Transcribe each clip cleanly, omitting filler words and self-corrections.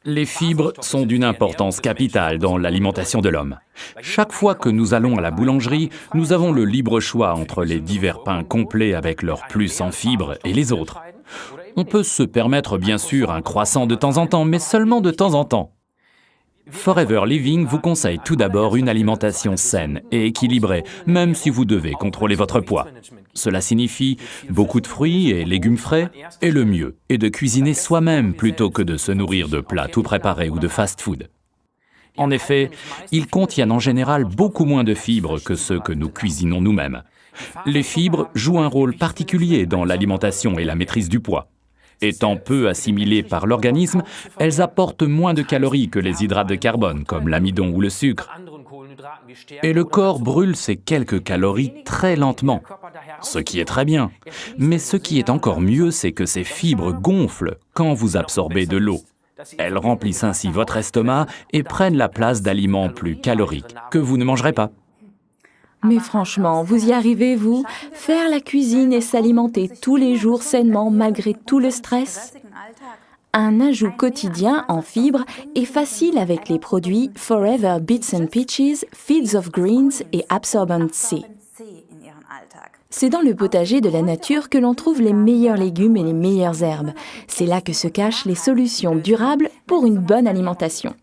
Les fibres sont d'une importance capitale dans l'alimentation de l'homme. Chaque fois que nous allons à la boulangerie, nous avons le libre choix entre les divers pains complets avec leur plus en fibres et les autres. On peut se permettre bien sûr un croissant de temps en temps, mais seulement de temps en temps. Forever Living vous conseille tout d'abord une alimentation saine et équilibrée, même si vous devez contrôler votre poids. Cela signifie beaucoup de fruits et légumes frais, et le mieux est de cuisiner soi-même plutôt que de se nourrir de plats tout préparés ou de fast-food. En effet, ils contiennent en général beaucoup moins de fibres que ceux que nous cuisinons nous-mêmes. Les fibres jouent un rôle particulier dans l'alimentation et la maîtrise du poids. Étant peu assimilées par l'organisme, elles apportent moins de calories que les hydrates de carbone, comme l'amidon ou le sucre. Et le corps brûle ces quelques calories très lentement, ce qui est très bien. Mais ce qui est encore mieux, c'est que ces fibres gonflent quand vous absorbez de l'eau. Elles remplissent ainsi votre estomac et prennent la place d'aliments plus caloriques que vous ne mangerez pas. Mais franchement, vous y arrivez, vous? Faire la cuisine et s'alimenter tous les jours sainement malgré tout le stress? Un ajout quotidien en fibres est facile avec les produits Forever Bits and Peaches, Fields of Greens et Absorbent C. C'est dans le potager de la nature que l'on trouve les meilleurs légumes et les meilleures herbes. C'est là que se cachent les solutions durables pour une bonne alimentation.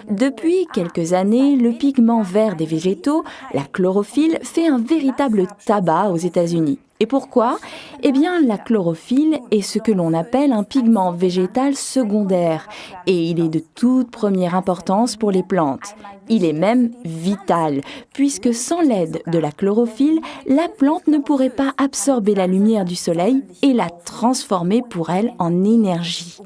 Depuis quelques années, le pigment vert des végétaux, la chlorophylle, fait un véritable tabac aux États-Unis. Et pourquoi? Eh bien, la chlorophylle est ce que l'on appelle un pigment végétal secondaire. Et il est de toute première importance pour les plantes. Il est même vital, puisque sans l'aide de la chlorophylle, la plante ne pourrait pas absorber la lumière du soleil et la transformer pour elle en énergie.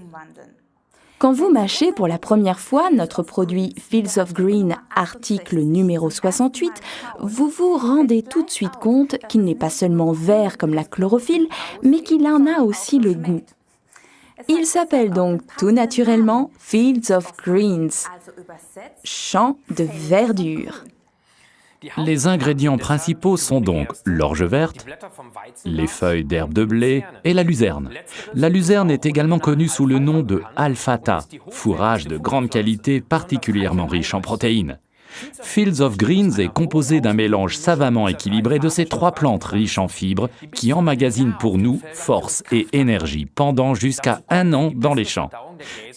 Quand vous mâchez pour la première fois notre produit Fields of Green, article numéro 68, vous vous rendez tout de suite compte qu'il n'est pas seulement vert comme la chlorophylle, mais qu'il en a aussi le goût. Il s'appelle donc tout naturellement Fields of Greens, champ de verdure. Les ingrédients principaux sont donc l'orge verte, les feuilles d'herbe de blé et la luzerne. La luzerne est également connue sous le nom de alfalfa, fourrage de grande qualité particulièrement riche en protéines. Fields of Greens est composé d'un mélange savamment équilibré de ces trois plantes riches en fibres qui emmagasinent pour nous force et énergie pendant jusqu'à 1 an dans les champs.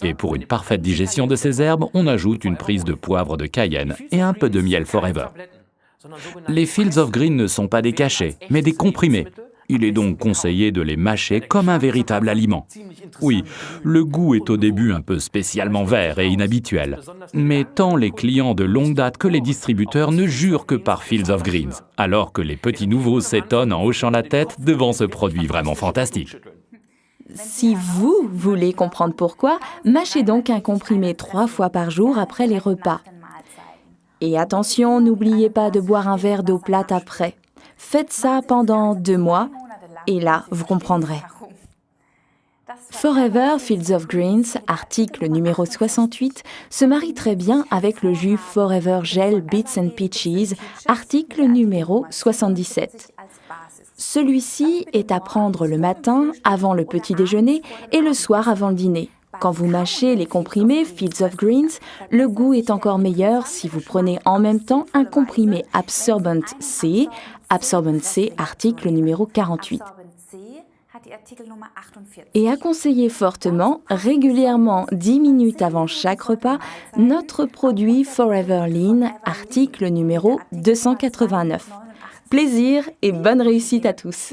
Et pour une parfaite digestion de ces herbes, on ajoute une prise de poivre de Cayenne et un peu de miel Forever. Les Fields of Green ne sont pas des cachets, mais des comprimés. Il est donc conseillé de les mâcher comme un véritable aliment. Oui, le goût est au début un peu spécialement vert et inhabituel. Mais tant les clients de longue date que les distributeurs ne jurent que par Fields of Greens, alors que les petits nouveaux s'étonnent en hochant la tête devant ce produit vraiment fantastique. Si vous voulez comprendre pourquoi, mâchez donc un comprimé 3 fois par jour après les repas. Et attention, n'oubliez pas de boire un verre d'eau plate après. Faites ça pendant 2 mois, et là, vous comprendrez. Forever Fields of Greens, article numéro 68, se marie très bien avec le jus Forever Gel Bits and Peaches, article numéro 77. Celui-ci est à prendre le matin, avant le petit déjeuner, et le soir avant le dîner. Quand vous mâchez les comprimés Fields of Greens, le goût est encore meilleur si vous prenez en même temps un comprimé Absorbent C, article numéro 48. Et à conseiller fortement, régulièrement 10 minutes avant chaque repas, notre produit Forever Lean, article numéro 289. Plaisir et bonne réussite à tous!